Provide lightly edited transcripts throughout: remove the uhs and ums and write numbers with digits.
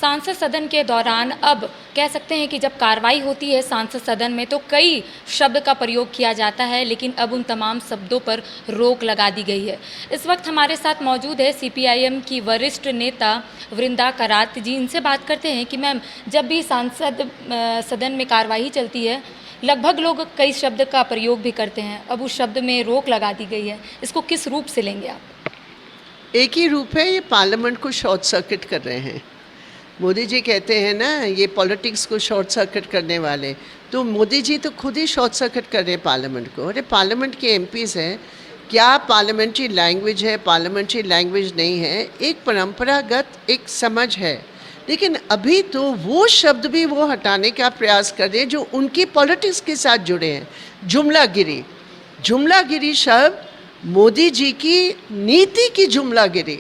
सांसद सदन के दौरान अब कह सकते हैं कि जब कार्रवाई होती है सांसद सदन में तो कई शब्द का प्रयोग किया जाता है, लेकिन अब उन तमाम शब्दों पर रोक लगा दी गई है। इस वक्त हमारे साथ मौजूद है सीपीआईएम की वरिष्ठ नेता वृंदा करात जी। इनसे बात करते हैं कि मैम, जब भी सांसद सदन में कार्रवाई चलती है लगभग लोग कई शब्द का प्रयोग भी करते हैं, अब उस शब्द में रोक लगा दी गई है, इसको किस रूप से लेंगे आप? एक ही रूप है, ये पार्लियामेंट को शॉर्ट सर्किट कर रहे हैं। मोदी जी कहते हैं ना, ये पॉलिटिक्स को शॉर्ट सर्किट करने वाले, तो मोदी जी तो खुद ही शॉर्ट सर्किट कर रहे हैं पार्लियामेंट को। अरे पार्लियामेंट के एमपीज हैं, क्या पार्लियामेंट्री लैंग्वेज है, पार्लियामेंट्री लैंग्वेज नहीं है, एक परंपरागत एक समझ है। लेकिन अभी तो वो शब्द भी वो हटाने का प्रयास कर रहे हैं जो उनकी पॉलिटिक्स के साथ जुड़े हैं। जुमलागिरी, जुमलागिरी शब्द मोदी जी की नीति की जुमलागिरी,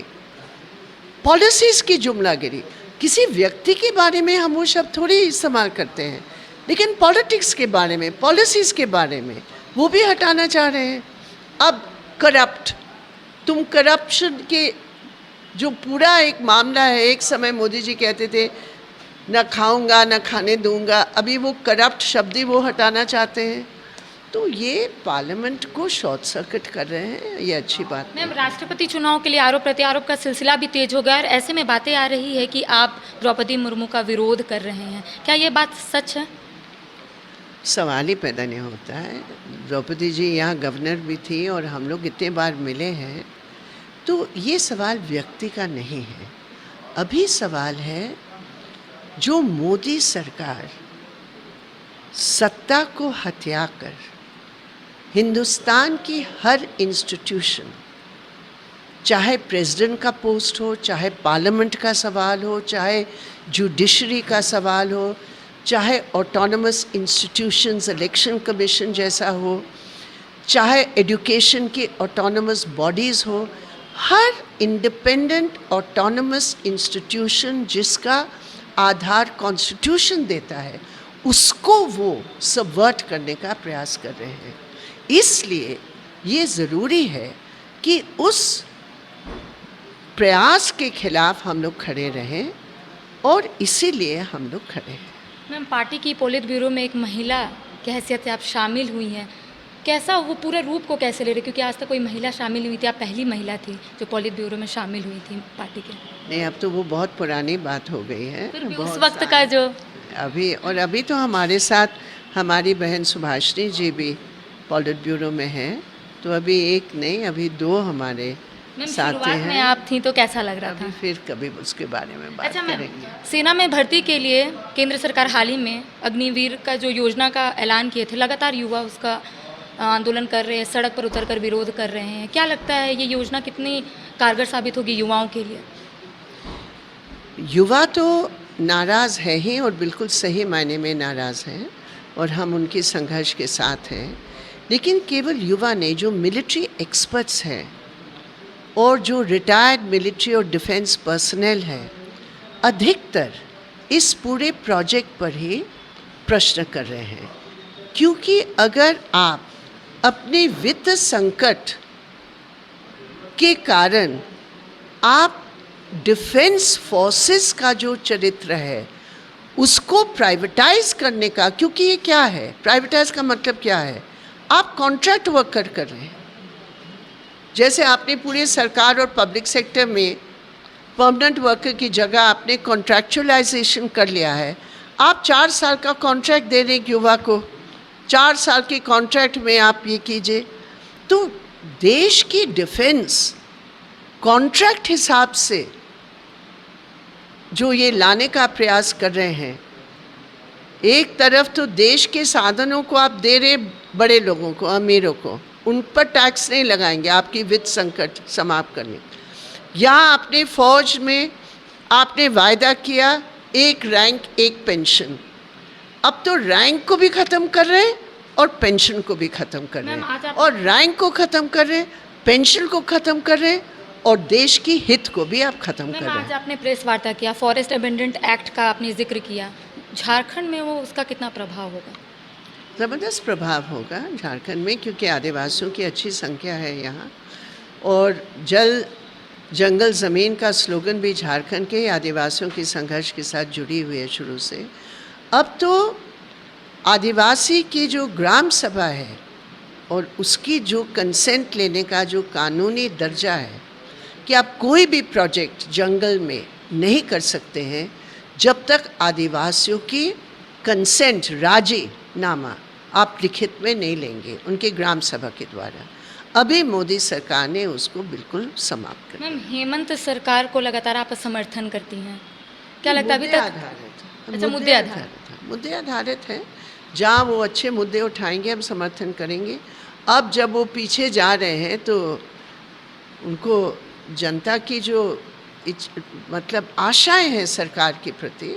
पॉलिसीज़ की जुमलागिरी। किसी व्यक्ति के बारे में हम वो शब्द थोड़ी इस्तेमाल करते हैं, लेकिन पॉलिटिक्स के बारे में, पॉलिसीज़ के बारे में वो भी हटाना चाह रहे हैं। अब करप्ट, तुम करप्शन के जो पूरा एक मामला है, एक समय मोदी जी कहते थे न खाऊंगा न खाने दूंगा, अभी वो करप्ट शब्द ही वो हटाना चाहते हैं। तो ये पार्लियामेंट को शॉर्ट सर्किट कर रहे हैं, ये अच्छी बात मैम, राष्ट्रपति चुनाव के लिए आरोप प्रत्यारोप का सिलसिला भी तेज हो गया और ऐसे में बातें आ रही है कि आप द्रौपदी मुर्मू का विरोध कर रहे हैं, क्या ये बात सच है? सवाल ही पैदा नहीं होता है। द्रौपदी जी यहाँ गवर्नर भी थी और हम लोग इतने बार मिले हैं, तो ये सवाल व्यक्ति का नहीं है। अभी सवाल है जो मोदी सरकार सत्ता को हत्या कर हिंदुस्तान की हर इंस्टीट्यूशन, चाहे प्रेसिडेंट का पोस्ट हो, चाहे पार्लियामेंट का सवाल हो, चाहे जुडिशरी का सवाल हो, चाहे ऑटोनमस इंस्टीट्यूशंस, इलेक्शन कमीशन जैसा हो, चाहे एजुकेशन की ऑटोनमस बॉडीज़ हो, हर इंडिपेंडेंट ऑटोनमस इंस्टीट्यूशन जिसका आधार कॉन्स्टिट्यूशन देता है, उसको वो सबवर्ट करने का प्रयास कर रहे हैं। इसलिए ये ज़रूरी है कि उस प्रयास के खिलाफ हम लोग खड़े रहें और इसीलिए हम लोग खड़े हैं। मैम, पार्टी की पोलित ब्यूरो में एक महिला की हैसियत से आप शामिल हुई हैं, कैसा वो पूरे रूप को कैसे ले रहे, क्योंकि आज तक कोई महिला शामिल हुई थी, आप पहली महिला थी जो पोलित ब्यूरो में शामिल हुई थी पार्टी के? नहीं, अब तो वो बहुत पुरानी बात हो गई है। फिर भी उस वक्त का जो अभी तो हमारे साथ हमारी बहन सुभाषिनी जी भी पॉलिट ब्यूरो में हैं, तो अभी एक नहीं, अभी दो हमारे साथ हैं। में आप थी तो कैसा लग रहा था? फिर कभी उसके बारे में बात करेंगे। सेना में भर्ती के लिए केंद्र सरकार हाल ही में अग्निवीर का जो योजना का ऐलान किए थे, लगातार युवा उसका आंदोलन कर रहे हैं, सड़क पर उतरकर विरोध कर रहे हैं, क्या लगता है ये योजना कितनी कारगर साबित होगी युवाओं के लिए? युवा तो नाराज़ है ही और बिल्कुल सही मायने में नाराज़ हैं और हम उनके संघर्ष के साथ हैं। लेकिन केवल युवा नहीं, जो मिलिट्री एक्सपर्ट्स हैं और जो रिटायर्ड मिलिट्री और डिफेंस पर्सनल है, अधिकतर इस पूरे प्रोजेक्ट पर ही प्रश्न कर रहे हैं। क्योंकि अगर आप अपने वित्त संकट के कारण आप डिफेंस फोर्सेस का जो चरित्र है उसको प्राइवेटाइज करने का, क्योंकि ये क्या है, प्राइवेटाइज का मतलब क्या है, आप कॉन्ट्रैक्ट वर्कर कर रहे हैं। जैसे आपने पूरे सरकार और पब्लिक सेक्टर में परमानेंट वर्कर की जगह आपने कॉन्ट्रैक्चुअलाइजेशन कर लिया है। आप 4 साल का कॉन्ट्रैक्ट दे रहे हैं युवा को, 4 साल के कॉन्ट्रैक्ट में आप ये कीजिए। तो देश की डिफेंस कॉन्ट्रैक्ट हिसाब से जो ये लाने का प्रयास कर रहे हैं, एक तरफ तो देश के साधनों को आप दे रहे बड़े लोगों को, अमीरों को, उन पर टैक्स नहीं लगाएंगे आपकी वित्त संकट समाप्त करने। यहाँ आपने फौज में आपने वायदा किया एक रैंक एक पेंशन, अब तो रैंक को भी ख़त्म कर रहे हैं और पेंशन को भी ख़त्म कर रहे हैं, और रैंक को ख़त्म कर रहे हैं, पेंशन को ख़त्म कर रहे हैं और देश की हित को भी आप ख़त्म कर रहे हैं। आज आपने प्रेस वार्ता किया, फॉरेस्ट अबेंडेंट एक्ट का आपने जिक्र किया, झारखंड में वो उसका कितना प्रभाव होगा? ज़बरदस्त प्रभाव होगा झारखंड में, क्योंकि आदिवासियों की अच्छी संख्या है यहाँ और जल जंगल ज़मीन का स्लोगन भी झारखंड के आदिवासियों के संघर्ष के साथ जुड़ी हुई है शुरू से। अब तो आदिवासी की जो ग्राम सभा है और उसकी जो कंसेंट लेने का जो कानूनी दर्जा है कि आप कोई भी प्रोजेक्ट जंगल में नहीं कर सकते हैं जब तक आदिवासियों की कंसेंट राजीनामा आप लिखित में नहीं लेंगे उनके ग्राम सभा के द्वारा। अभी मोदी सरकार ने उसको बिल्कुल समाप्त कर मैम, हेमंत सरकार को लगातार आप समर्थन करती हैं, क्या लगता है अभी मुद्दे तक? आधारित अच्छा, मुद्दे आधारित। मुद्दे आधारित है। जहाँ वो अच्छे मुद्दे उठाएंगे हम समर्थन करेंगे। अब जब वो पीछे जा रहे हैं तो उनको जनता की जो मतलब आशाएं हैं सरकार के प्रति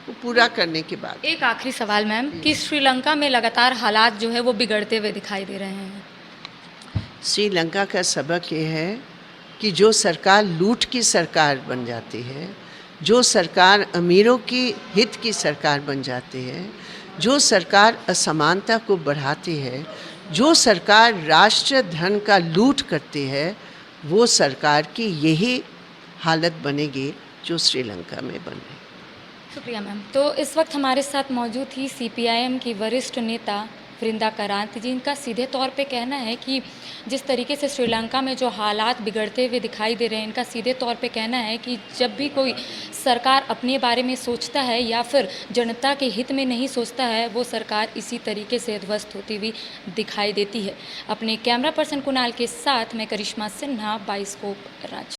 वो पूरा करने के बाद। एक आखिरी सवाल मैम, कि श्रीलंका में लगातार हालात जो है वो बिगड़ते हुए दिखाई दे रहे हैं। श्रीलंका का सबक ये है कि जो सरकार लूट की सरकार बन जाती है, जो सरकार अमीरों की हित की सरकार बन जाती है, जो सरकार असमानता को बढ़ाती है, जो सरकार राष्ट्र धन का लूट करती है, वो सरकार की यही हालत बनेगी जो श्रीलंका में बन रही। शुक्रिया मैम। तो इस वक्त हमारे साथ मौजूद थी सीपीआईएम की वरिष्ठ नेता वृंदा करांत जी। इनका सीधे तौर पे कहना है कि जिस तरीके से श्रीलंका में जो हालात बिगड़ते हुए दिखाई दे रहे हैं, इनका सीधे तौर पे कहना है कि जब भी कोई सरकार अपने बारे में सोचता है या फिर जनता के हित में नहीं सोचता है, वो सरकार इसी तरीके से ध्वस्त होती हुई दिखाई देती है। अपने कैमरा पर्सन कुणाल के साथ मैं करिश्मा सिन्हा, बाइस्कोप रांची।